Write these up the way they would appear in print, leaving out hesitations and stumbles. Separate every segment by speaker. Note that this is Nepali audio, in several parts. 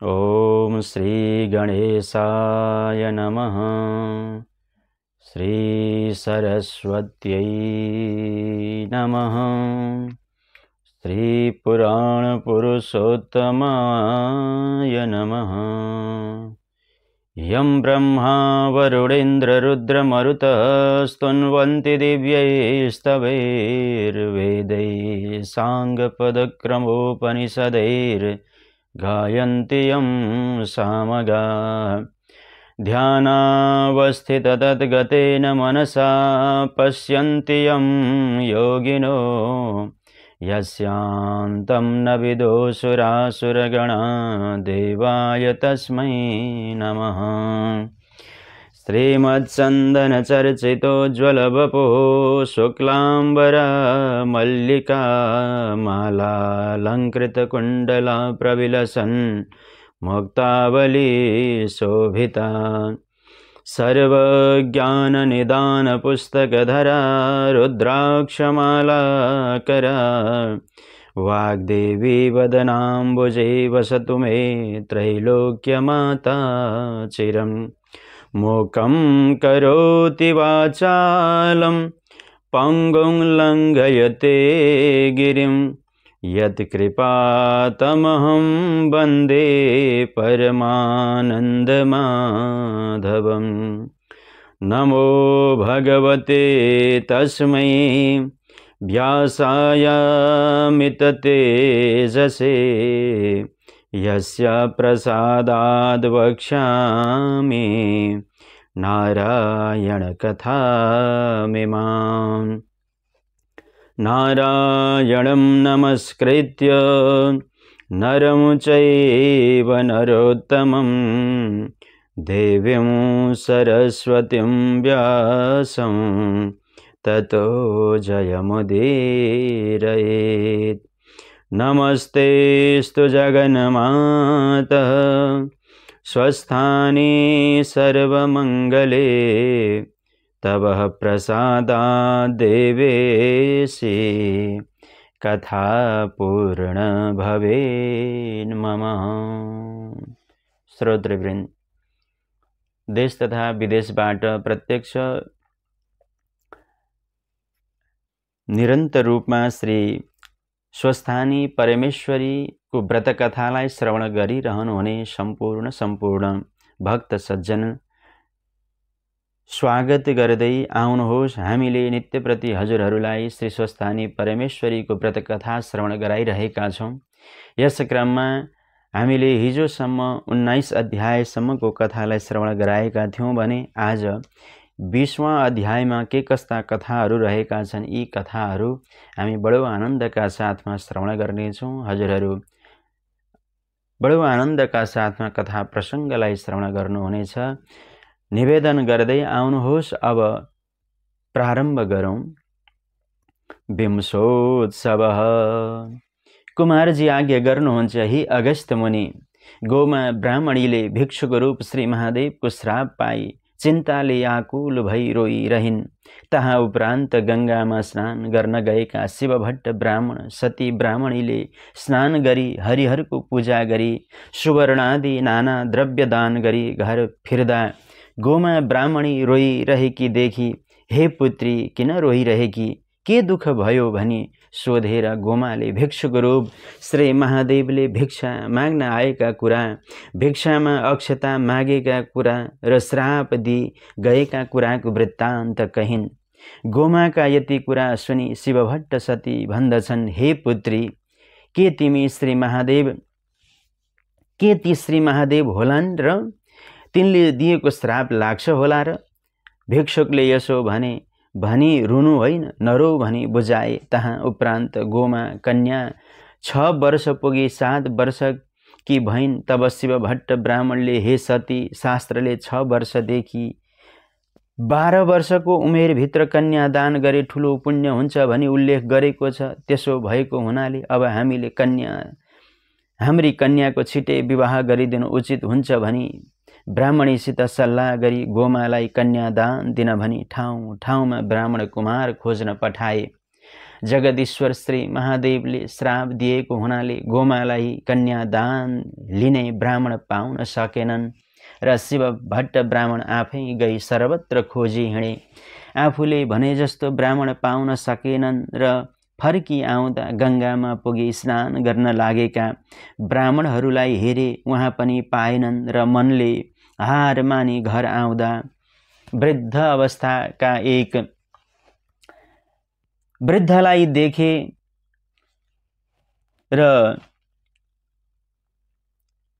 Speaker 1: ओम श्री गणेशाय नमः। श्री सरस्वत्यै नमः। श्री पुराण पुरुषोत्तमाय नमः। यं ब्रह्मा वरुणेन्द्र रुद्रमरुतः स्तुन्वन्ति दिव्यैस्तवैर्वेदैः साङ्गपदक्रमोपनिषदैर्गायन्ति यं सामगा। ध्यानावस्थिततद्गतेन मनसा पश्यन्ति यं योगिनो यस्यान्तं न विदुषुरासुरगणा देवाय तस्मै नमः। श्रीमत्सन्दनचर्चितोज्ज्वलवपुः शुक्लाम्बरमल्लिका मालालङ्कृतकुण्डला प्रविलसन् मुक्तावली शोभिता। सर्वज्ञाननिदानपुस्तकधरा रुद्राक्षमालाकरा वाग्देवी वदनाम्बुजे वसतु मे त्रैलोक्यमाता चिरम्। मूकं करोति वाचालं पङ्गुं लङ्घयते गिरिं यत्कृपातमहं वन्दे परमानन्दमाधवम्। नमो भगवते तस्मै व्यासायामिततेजसे यस्य प्रसादाद् वक्ष्यामि नारायणकथामिमाम्। नारायणं नमस्कृत्य नरं चैव नरोत्तमं देवीं सरस्वतीं व्यासं ततो जयमुदीरयेत्। नमस्तेऽस्तु जगन्मातः स्वस्थानि सर्वमङ्गले तव प्रसादाद् देवेशि कथा पूर्ण भवेन् मम। श्रोतृवृन्द, देश तथा विदेशबाट प्रत्यक्ष निरन्तर रूपमा श्री स्वस्थानी परमेश्वरी को व्रत कथालाई श्रवण गरिरहनुहुने सम्पूर्ण भक्त सज्जन स्वागत गर्दै आउनुहोस्। हामीले नित्यप्रति हजुरहरूलाई श्री स्वस्थानी परमेश्वरीको व्रत कथा श्रवण गराइरहेका छौँ। यस क्रममा हामीले हिजोसम्म 19 अध्यायसम्मको कथालाई श्रवण गराएका थियौँ भने आज 20वां अध्यायमा के कस्ता कथाहरू रहेका छन्, यी कथाहरू हामी बडो आनन्दका साथमा श्रवण गर्नेछौँ। हजुरहरू बडो आनन्दका साथमा कथा प्रसङ्गलाई श्रवण गर्नुहुनेछ। निवेदन गर्दै आउनुहोस्। अब प्रारम्भ गरौँ। विंशोत्सवः। कुमारजी आज्ञा गर्नुहुन्छ, ही अगस्त्य मुनि, गोमा ब्राह्मणीले भिक्षुको रूप श्री महादेवको श्राप पाई चिन्ताले आकुल भई रोइरहिन्। तहाँ उपरान्त गङ्गामा स्नान गर्न गएका शिवभट्ट ब्राह्मण सती ब्राह्मणीले स्नान गरी हरिहरको पूजा गरी सुवर्णादि नाना द्रव्य दान गरी घर फिर्दा गोमा ब्राह्मणी रोइरहेकी देखी, हे पुत्री, किन रोइरहेकी, के दुःख भयो भनी सोधेर गोमाले भिक्षुको रूप श्री महादेवले भिक्षा माग्न आएका कुरा, भिक्षामा अक्षता मागेका कुरा र श्राप दिई गएका कुराको वृत्तान्त कहिन्। गोमाका यति कुरा सुनि शिवभट्ट सती भन्दछन्, हे पुत्री, के ती श्री महादेव होलान् र तिनले दिएको श्राप लाग्छ होला र? भिक्षुकले यसो भनी रुनु होइन, नरो भनी बुझाए। तहाँ उपरान्त गोमा कन्या 6 वर्ष पुगी 7 वर्ष की भइन्। तब शिवभट्ट ब्राह्मणले, हे सती, शास्त्रले 6 वर्षदेखि 12 वर्षको उमेरभित्र कन्यादान गरे ठुलो पुण्य हुन्छ भनी उल्लेख गरेको छ। त्यसो भएको हुनाले अब हाम्री कन्याको छिटै विवाह गरिदिनु उचित हुन्छ भनी ब्राह्मणीसित सल्लाह गरी गोमालाई कन्यादान दिन भनी ठाउँ ठाउँमा ब्राह्मण कुमार खोज्न पठाए। जगदीश्वर श्री महादेवले श्राप दिएको हुनाले गोमालाई कन्यादान लिने ब्राह्मण पाउन सकेनन् र शिव भट्ट ब्राह्मण आफै गई सर्वत्र खोजी हिँडे। आफूले भने जस्तो ब्राह्मण पाउन सकेनन् र फर्की आउँदा गङ्गामा पुगी स्नान गर्न लागेका ब्राह्मणहरूलाई हेरे, उहाँ पनि पाएनन् र मनले हार मानी घर आउँदा वृद्ध अवस्थाका एक वृद्धलाई देखे र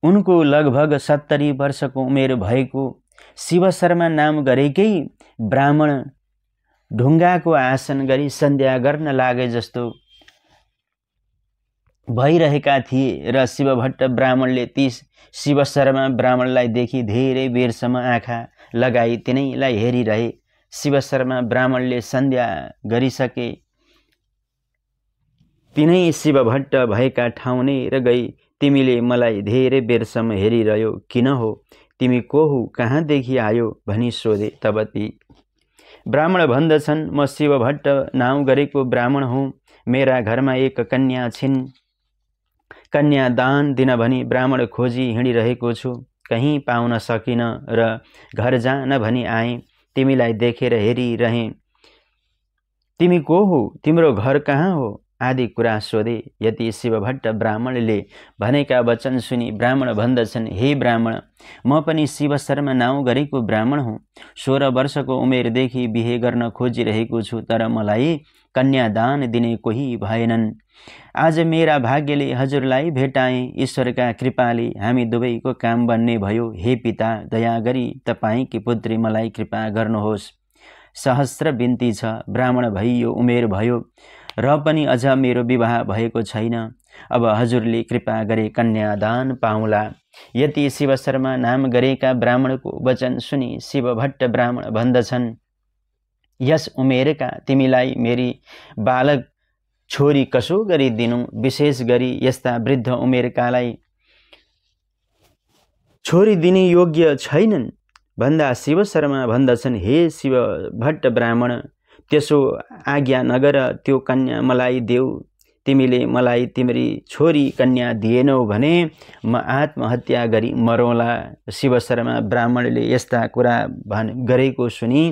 Speaker 1: उनको लगभग 70 वर्षको उमेर भएको शिव शर्मा नाम गरेकै ब्राह्मण ढुङ्गाको आसन गरी सन्ध्या गर्न लागे जस्तो भइरहेका थिए र शिव भट्ट ब्राह्मणले ती शिव शर्मा ब्राह्मणलाई देखि धेरै बेरसम्म आँखा लगाई तिनैलाई हेरिरहे। शिव शर्मा ब्राह्मणले सन्ध्या गरिसके तिनै शिव भट्ट भएका ठाउँनेर गई, तिमीले मलाई धेरै बेरसम्म हेरिरह्यो किन हो? तिमी को हो? कहाँदेखि आयो? भनी सोधे। तब ती ब्राह्मण भन्दछन्, म शिव भट्ट नाउँ गरेको ब्राह्मण हुँ। मेरा घरमा एक कन्या छिन्। कन्यादान दिन भनी ब्राह्मण खोजी हिँडिरहेको छु, कहीँ पाउन सकिन र घर जान भनी आएँ। तिमीलाई देखेर हेरिरहेँ। तिमी को हो? तिम्रो घर कहाँ हो? आदि कुरा सोधे। यति शिव भट्ट ब्राह्मणले भनेका वचन सुनि ब्राह्मण भन्दछन्, हे ब्राह्मण, म पनि शिव शर्मा नाउँ गरेको ब्राह्मण हुँ। 16 वर्षको उमेरदेखि बिहे गर्न खोजिरहेको छु, तर मलाई कन्यादान दिने कोही भएनन्। आज मेरा भाग्यले हजुरलाई भेटाएँ। ईश्वरका कृपाले हामी दुवैको काम बन्ने भयो। हे पिता, दया गरी तपाईँकी पुत्री मलाई कृपा गर्नुहोस्। सहस्र बिन्ती छ। ब्राह्मण भइयो उमेर भयो र पनि अझ मेरो विवाह भएको छैन। अब हजुरले कृपा गरे कन्यादान पाउला। यति शिव शर्मा नाम गरेका ब्राह्मणको वचन सुनि शिव भट्ट ब्राह्मण भन्दछन्, यस उमेरका तिमीलाई मेरी बालक छोरी कसो गरी दिनु? विशेष गरी यस्ता वृद्ध उमेरकालाई छोरी दिने योग्य छैनन्। भन्दा शिव शर्मा भन्दछन्, हे शिव भट्ट ब्राह्मण, त्यसो आज्ञा नगर, त्यो कन्या मलाई देऊ। तिमीले मलाई तिम्री छोरी कन्या दिएनौ भने म आत्महत्या गरी मरौँला। शिव शर्मा ब्राह्मणले यस्ता कुरा गरेको सुनि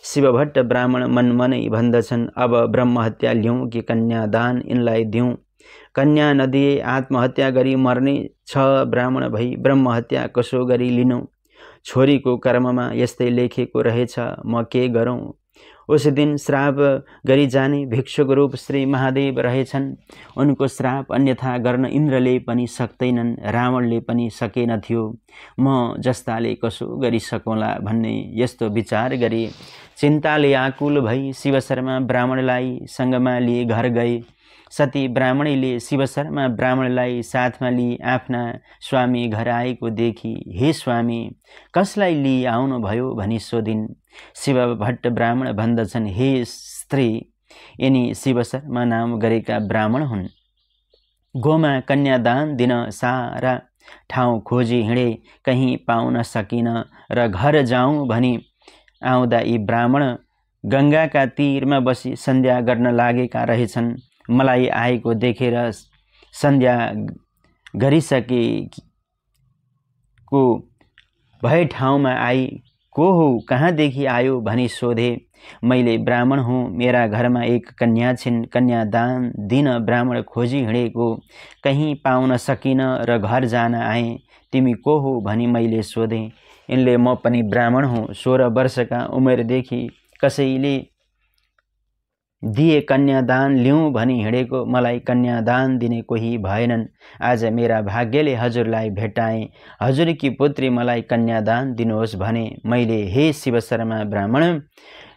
Speaker 1: शिव भट्ट ब्राह्मण मनमनै भन्दछन्, अब ब्रह्महत्या लिउँ कि कन्यादान यिनलाई दिउँ? कन्या नदिए आत्महत्या गरी मर्ने छ। ब्राह्मण भई ब्रह्महत्या कसो गरी लिनु? छोरीको कर्ममा यस्तै लेखेको रहेछ, म के गरौँ? उस दिन श्राप गरी जाने भिक्षुक रूप श्री महादेव रहेछन्। उनको श्राप अन्यथा गर्न इन्द्रले पनि सक्दैनन्, रावणले पनि सकेनथ्यो। म जस्ताले कसो गरी सकौँला भन्ने यस्तो विचार गरे। चिन्ताले आकुल भई शिव शर्मा ब्राह्मणलाई सँगमा लिए घर गए। सती ब्राह्मणीले शिव शर्मा ब्राह्मणलाई साथमा लिई आफ्ना स्वामी घर आएको देखी, हे स्वामी, कसलाई लिई आउनुभयो भनी सोधिन्। शिव भट्ट ब्राह्मण भन्दछन्, हे स्त्री, यिनी शिव शर्मा नाम गरेका ब्राह्मण हुन्। गोमा कन्यादान दिन सारा ठाउँ खोजी हिँडे, कहीँ पाउन सकिन र घर जाउँ भनी आउँदा यी ब्राह्मण गङ्गाका तीरमा बसी सन्ध्या गर्न लागेका रहेछन्। मलाई आएको देखेर सन्ध्या गरिसकेको भए ठाउँमा आई, को हो? कहाँदेखि आयो? भनी सोधे। मैले ब्राह्मण हुँ, मेरा घरमा एक कन्या छिन्। कन्यादान दिन ब्राह्मण खोजी हिँडेको, कहीँ पाउन सकिन र घर जान आएँ। तिमी को हो? भनी मैले सोधेँ। यिनले म पनि ब्राह्मण हुँ, 16 वर्षका उमेरदेखि कसैले दिए कन्यादान लिउँ भनी हिँडेको, मलाई कन्यादान दिने कोही भएनन्। आज मेरा भाग्यले हजुरलाई भेटाएँ। हजुरकी पुत्री मलाई कन्यादान दिनुहोस् भने मैले, हे शिव शर्मा ब्राह्मण,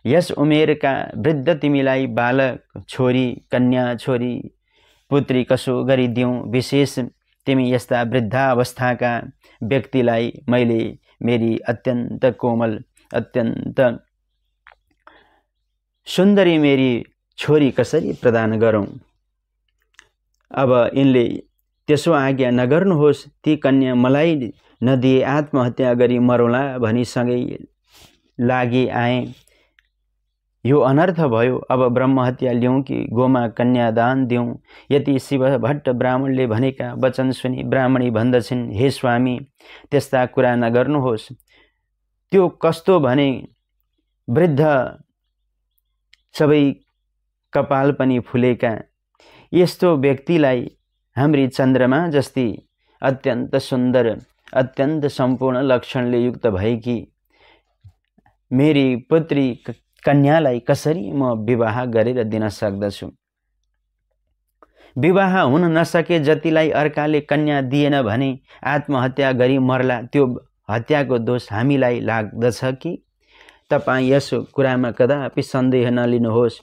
Speaker 1: यस उमेरका वृद्ध तिमीलाई बालक छोरी, कन्या छोरी, पुत्री कसो गरी दिउँ? विशेष तिमी यस्ता वृद्धावस्थाका व्यक्तिलाई मैले मेरी अत्यन्त कोमल, अत्यन्त सुन्दरी मेरी छोरी कसरी प्रदान गरौँ? अब यिनले त्यसो आज्ञा नगर्नुहोस्, ती कन्या मलाई नदिए आत्महत्या गरी मरौँला भनी सँगै लागि आए। यो अनर्थ भयो, अब ब्रह्महत्या ल्याउँ कि गोमा कन्यादान दिउँ। यति शिव भट्ट ब्राह्मणले भनेका वचन सुनि ब्राह्मणी भन्दछिन्, हे स्वामी, त्यस्ता कुरा नगर्नुहोस्। त्यो कस्तो भने वृद्ध सबै कपाल पनि फुलेका यस्तो व्यक्तिलाई हाम्री चन्द्रमा जस्ती अत्यन्त सुन्दर, अत्यन्त सम्पूर्ण लक्षणले युक्त भएकी मेरी पुत्री कन्यालाई कसरी म विवाह गरेर दिन सक्दछु? विवाह हुन नसके जतिलाई अर्काले कन्या दिएन भने आत्महत्या गरी मर्ला, त्यो हत्याको दोष हामीलाई लाग्दछ कि? तपाईँ यस कुरामा कदापि सन्देह नलिनुहोस्।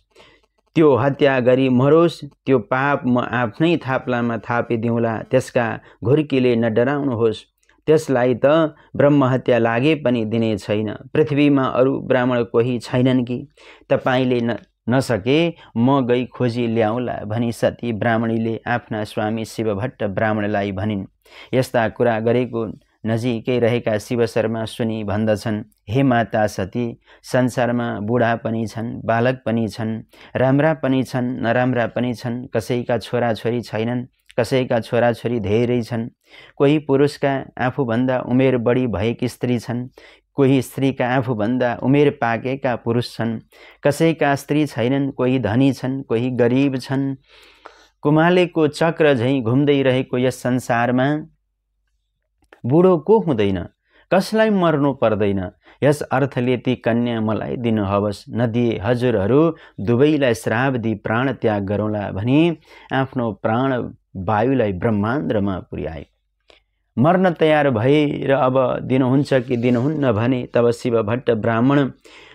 Speaker 1: त्यो हत्या गरी मरोस्, त्यो पाप म आफ्नै थाप्लामा थापिदिउँला, त्यसका घुर्कीले नडराउनुहोस्। त्यसलाई त ब्रह्महत्या लागे पनि दिने छैन। पृथ्वीमा अरू ब्राह्मण कोही छैनन् कि? तपाईँले नसके म गई खोजी ल्याउला भनी सती ब्राह्मणीले आफ्ना स्वामी शिवभट्ट ब्राह्मणलाई भनिन्। यस्ता कुरा गरेको नजिकै रहेका शिव शर्मा सुनि भन्दछन्, हे माता सती, संसारमा बुढा पनि छन्, बालक पनि छन्, राम्रा पनि छन्, नराम्रा पनि छन्। कसैका छोराछोरी छैनन्, कसैका छोराछोरी धेरै छन्। कोही पुरुषका आफूभन्दा उमेर बढी भएकी स्त्री छन्, कोही स्त्रीका आफूभन्दा उमेर पाकेका पुरुष छन्। कसैका स्त्री छैनन्, कोही धनी छन्, कोही गरिब छन्। कुमालेको चक्र झैँ घुम्दै रहेको यस संसारमा बुढो को हुँदैन, कसलाई मर्नु पर्दैन। यस अर्थले ती कन्या मलाई दिनुहोस्, नदिए हजुरहरू दुवैलाई श्राप दिई प्राण त्याग गरौँला भनी आफ्नो प्राण वायुलाई ब्रह्माण्डमा पुर्याए। मर्न तयार भएर अब दिनुहुन्छ कि दिनुहुन्न भने तब शिवभट्ट ब्राह्मण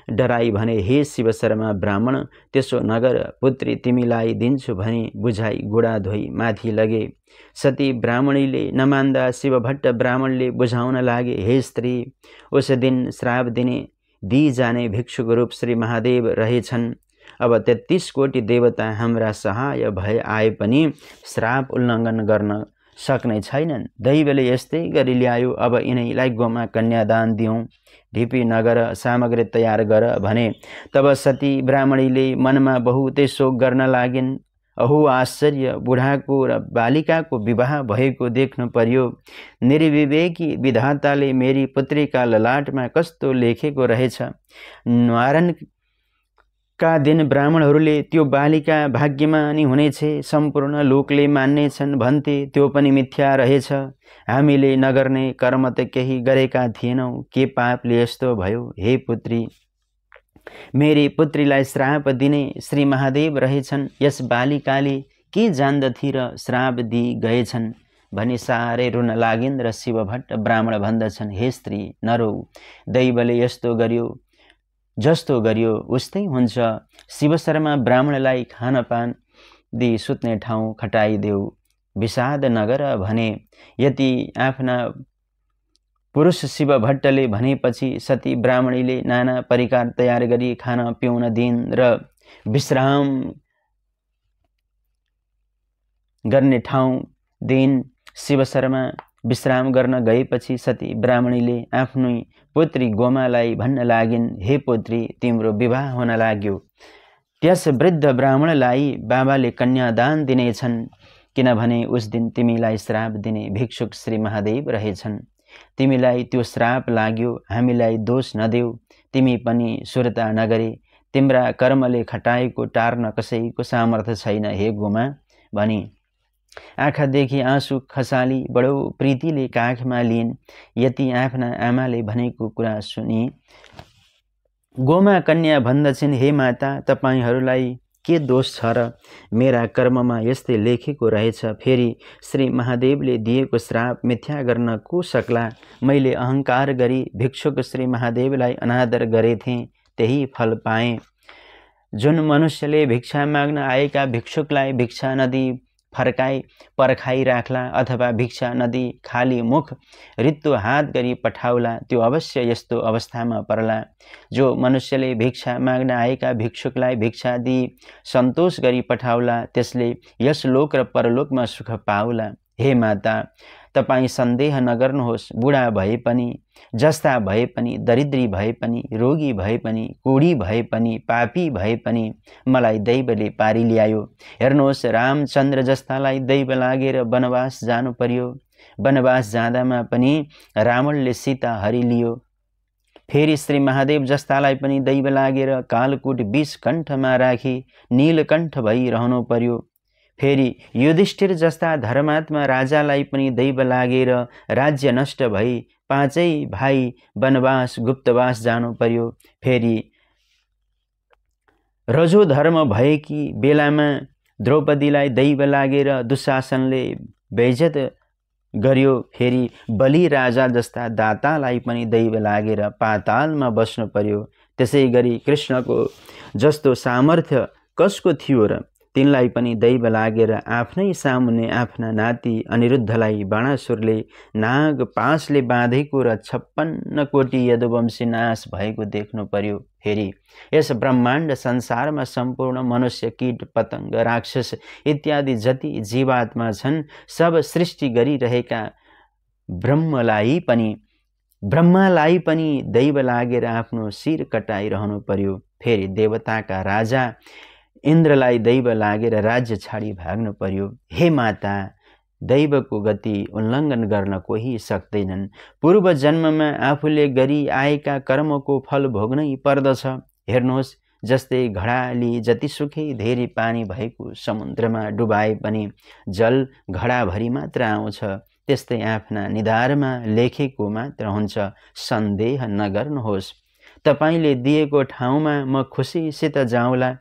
Speaker 1: डराई भने, हे शिव शर्मा ब्राह्मण, त्यसो नगर, पुत्री तिमीलाई दिन्छु भनी बुझाई गुडा धोई माथि लगे। सती ब्राह्मणीले नमान्दा शिवभट्ट ब्राह्मणले बुझाउन लागे, हे स्त्री, उस दिन श्राप दिई जाने भिक्षुक रूप श्री महादेव रहेछन्। अब 33 कोटी देवता हाम्रा सहाय भए आए पनि श्राप उल्लङ्घन गर्न सक्ने छैनन्। दैवले यस्तै गरी ल्यायो, अब यिनैलाई गोमा कन्यादान दिउँ। ढिपी नगर, सामग्री तयार गर भने। तब सती ब्राह्मणीले मनमा बहुतै शोक गर्न लागिन्। अहो आश्चर्य, बुढाको र बालिकाको विवाह भएको देख्नु पर्यो। निर्विवेकी विधाताले मेरी पुत्रीका ललाटमा कस्तो लेखेको रहेछ। न्वारणका दिन ब्राह्मणहरूले त्यो बालिका भाग्यमानी हुनेछ, सम्पूर्ण लोकले मान्नेछन् भन्थे, त्यो पनि मिथ्या रहेछ। हामीले नगर्ने कर्म त केही गरेका थिएनौँ, के पापले यस्तो भयो? हे पुत्री, मेरी पुत्रीलाई श्राप दिने श्री महादेव रहेछन्। यस बालिकाले के जान्दथी र श्राप दिई गएछन् भनी साह्रै रुन लागिन् र शिवभट्ट ब्राह्मण भन्दछन्, हे स्त्री, नरौ, दैवले यस्तो गर्यो, जस्तो गर्यो उस्तै हुन्छ। शिव शर्मा ब्राह्मणलाई खानपान दिई सुत्ने ठाउँ खटाइदेऊ, विषाद नगर भने। यति आफ्ना पुरुष शिवभट्टले भनेपछि सती ब्राह्मणीले नाना परिकार तयार गरी खान पिउन दिइन् र विश्राम गर्ने ठाउँ दिइन्। शिव शर्मा विश्राम गर्न गएपछि सती ब्राह्मणीले आफ्नै पुत्री गोमालाई भन्न लागिन्, हे पुत्री, तिम्रो विवाह हुन लाग्यो। त्यस वृद्ध ब्राह्मणलाई बाबाले कन्यादान दिनेछन्, किनभने उस दिन तिमीलाई श्राप दिने भिक्षुक श्री महादेव रहेछन्। तिमीलाई त्यो श्राप लाग्यो, हामीलाई दोष नदेऊ। तिमी पनि सुर्ता नगरे, तिम्रा कर्मले खटाएको टार्न कसैको सामर्थ्य छैन, हे गोमा भनी आँखादेखि आँसु खसाली बडो प्रीतिले काखमा लिइन्। यति आफ्ना आमाले भनेको कुरा सुनि गोमा कन्या भन्दछिन्, हे माता, तपाईहरूलाई के दोष छ र? मेरा कर्ममा यस्तै लेखेको रहेछ। फेरि श्री महादेवले दिएको श्राप मिथ्या गर्न को सक्ला? मैले अहङ्कार गरी भिक्षुक श्री महादेवलाई अनादर गरेथेँ, त्यही फल पाएँ। जुन मनुष्यले भिक्षा माग्न आएका भिक्षुकलाई भिक्षा नदिई पर्खाइ राख्ला अथवा भिक्षा नदिई खाली मुख रित्तो हात गरी पठाउला, त्यो अवश्य यस्तो अवस्थामा पर्ला। जो मनुष्यले भिक्षा माग्न आएका भिक्षुकलाई भिक्षा दिई सन्तोष गरी पठाउला, त्यसले यस लोक र परलोकमा सुख पाउला। हे माता, तपाईं सन्देह नगर्नुहोस्। बुढा भए पनि, जस्ता भए पनि, दरिद्री भए पनि, रोगी भए पनि, कोडी भए पनि, पापी भए पनि मलाई दैवले पारी ल्यायो। हेर्नुहोस्, रामचन्द्र जस्तालाई दैव लागेर वनवास जानु पर्यो। वनवास जाँदामा पनि रावणले सीता हरिलियो। फेरि श्री महादेव जस्तालाई पनि दैव लागेर कालकुट 20 कण्ठमा राखी नीलकण्ठ भइरहनु पर्यो। फेरि युधिष्ठिर जस्ता धर्मात्मा राजालाई पनि दैव लागेर राज्य नष्ट भई 5 भाइ वनवास गुप्तवास जानु पर्यो। फेरि रजो धर्म भएकी बेलामा द्रौपदीलाई दैव लागेर दुशासनले बेइज्जत गर्यो। फेरि बलि राजा जस्ता दातालाई पनि दैव लागेर पातालमा बस्नु पर्यो। त्यसै गरी कृष्णको जस्तो सामर्थ्य कसको थियो र? तिनलाई पनि दैव लागेर आफ्नै सामुन्ने आफ्ना नाति अनिरुद्धलाई बाणासुरले नाग पासले बाँधेको र 56 कोटी यदुवंशी नाश भएको देख्नु पर्यो। फेरि यस ब्रह्माण्ड संसारमा सम्पूर्ण मनुष्य, कीट पतंग, राक्षस इत्यादि जति जीवात्मा छन् सब सृष्टि गरिरहेका ब्रह्मालाई पनि दैव लागेर आफ्नो शिर कटाइरहनु पर्यो। फेरि देवताका राजा इन्द्रलाई दैव लागेर राज्य छाडी भाग्नु पर्यो। हे माता, दैवको गति उल्लङ्घन गर्न कोही सक्दैनन्। पूर्व जन्ममा आफूले गरी आएका कर्मको फल भोग्नै पर्दछ। हेर्नुहोस्, जस्तै घडाली जतिसुकै धेरै पानी भएको समुद्रमा डुबाए पनि जल घडाभरि मात्र आउँछ, त्यस्तै आफ्ना निधारमा लेखेको मात्र हुन्छ। सन्देह नगर्नुहोस्। तपाईले दिएको ठाउँमा म खुसीसित जाउँला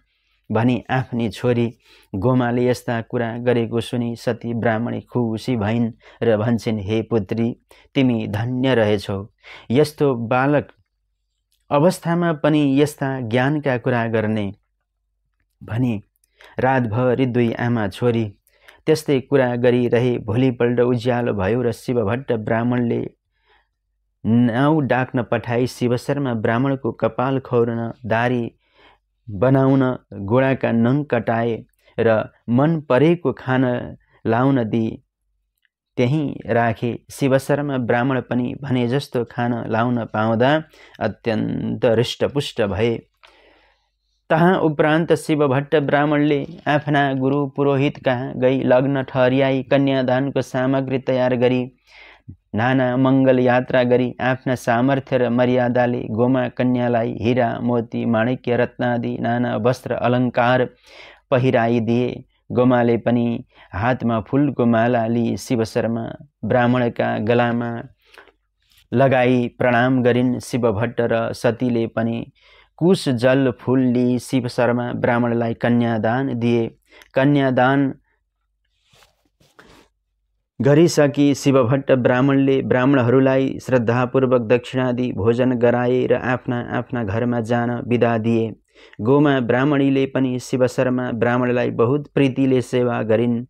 Speaker 1: भनी आफ्नी छोरी गोमाले यस्ता कुरा गरेको सुनि सती ब्राह्मणी खुसी भइन् र भन्छन्, हे पुत्री, तिमी धन्य रहेछौ। यस्तो बालक अवस्थामा पनि यस्ता ज्ञानका कुरा गर्ने भनी रातभरि 2 आमा छोरी त्यस्तै कुरा गरिरहे। भोलिपल्ट उज्यालो भयो र शिवभट्ट ब्राह्मणले नाउ डाक्न पठाई शिवशर्मा ब्राह्मणको कपाल खौरन, दारी बनाउन, गोडाका नङ कटाए र मन परेको खाना लाउन दिए। त्यहीँ राखे। शिवशर्मा ब्राह्मण पनि भने जस्तो खाना लाउन पाउँदा अत्यन्त हृष्टपुष्ट भए। तहाँ उपरान्त शिवभट्ट ब्राह्मणले आफ्ना गुरु पुरोहित कहाँ गई लग्न ठहर्याई कन्यादानको सामग्री तयार गरी नाना मङ्गल यात्रा गरी आफ्ना सामर्थ्य र मर्यादाले गोमा कन्यालाई हीरा मोती माणिक्य रत्नादि नाना वस्त्र अलङ्कार पहिराइदिए। गोमाले पनि हातमा फूलको माला लिई शिवशर्मा ब्राह्मणका गलामा लगाई प्रणाम गरिन्। शिवभट्ट र सतीले पनि कुश जल फूल लिई शिवशर्मा ब्राह्मणलाई कन्यादान दिए। कन्यादान गरिसकी शिवभट्ट ब्राह्मणले ब्राह्मणहरूलाई श्रद्धापूर्वक दक्षिणादि भोजन गराए र आफ्ना आफ्ना घरमा जान बिदा दिए। गोमा ब्राह्मणीले पनि शिवशर्मा ब्राह्मणलाई बहुत प्रीतिले सेवा गरिन्,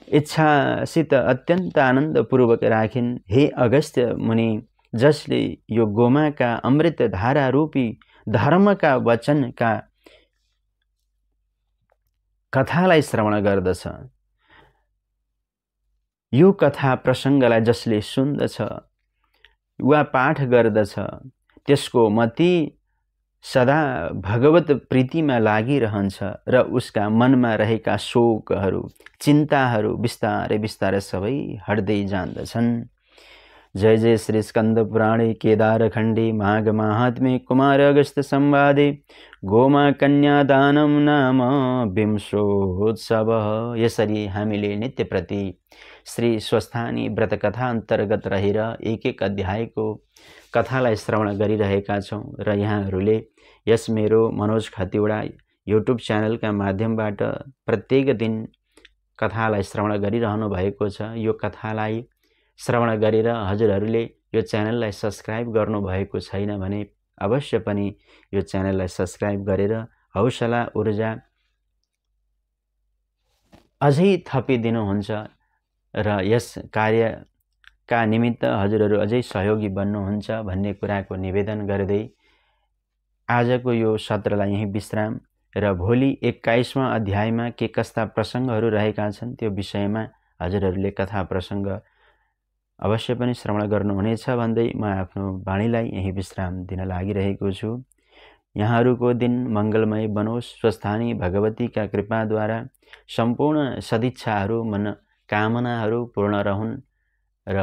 Speaker 1: इच्छासित अत्यन्त आनन्दपूर्वक राखिन्। हे अगस्त्य मुनि, जसले यो गोमाका अमृत धारा रूपी धर्मका वचनका कथालाई श्रवण गर्दछ, यो कथा प्रसङ्गलाई जसले सुन्दछ वा पाठ गर्दछ, त्यसको मति सदा भगवत प्रीतिमा लागिरहन्छ र उसका मनमा रहेका शोकहरू, चिन्ताहरू बिस्तारै बिस्तारै सबै हट्दै जान्दछन्। जय जय श्री स्कंद पुराणे केदारखण्डे माघ माहात्म्ये कुमार अगस्त्य संवादे गोमा कन्यादानम नाम विंशोत्सव। यसरी हामीले नित्यप्रति श्री स्वस्थानी व्रत कथा अन्तर्गत रहेर एक एक अध्यायको कथालाई श्रवण गरिरहेका छौँ र यहाँहरूले यस मेरो मनोज खतिवडा युट्युब च्यानलका माध्यमबाट प्रत्येक दिन कथालाई श्रवण गरिरहनु भएको छ। यो कथालाई श्रवण गरेर हजुरहरूले यो च्यानललाई सब्स्क्राइब गर्नुभएको छैन भने अवश्य पनि यो च्यानललाई सब्स्क्राइब गरेर हौसला ऊर्जा अझै थपिदिनुहुन्छ र यस कार्यका निमित्त हजुरहरू अझै सहयोगी बन्नुहुन्छ भन्ने कुराको निवेदन गर्दै आजको यो सत्रलाई यही विश्राम र भोलि 21वां अध्यायमा के कस्ता प्रसङ्गहरू रहेका छन् त्यो विषयमा हजुरहरूले कथा प्रसङ्ग अवश्य पनि श्रवण गर्नुहुनेछ भन्दै म आफ्नो वाणीलाई यही विश्राम दिन लागिरहेको छु। यहाँहरूको दिन मङ्गलमय बनोस्। स्वस्थानी भगवतीका कृपाद्वारा सम्पूर्ण सदिच्छाहरू मनोकामनाहरू पूर्ण रहन् र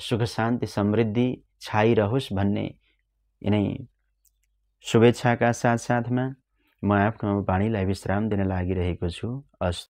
Speaker 1: सुख शान्ति समृद्धि छाइरहोस् भन्ने यिनै शुभेच्छाका साथसाथमा म आफ्नो वाणीलाई विश्राम दिन लागिरहेको छु। अस्तु।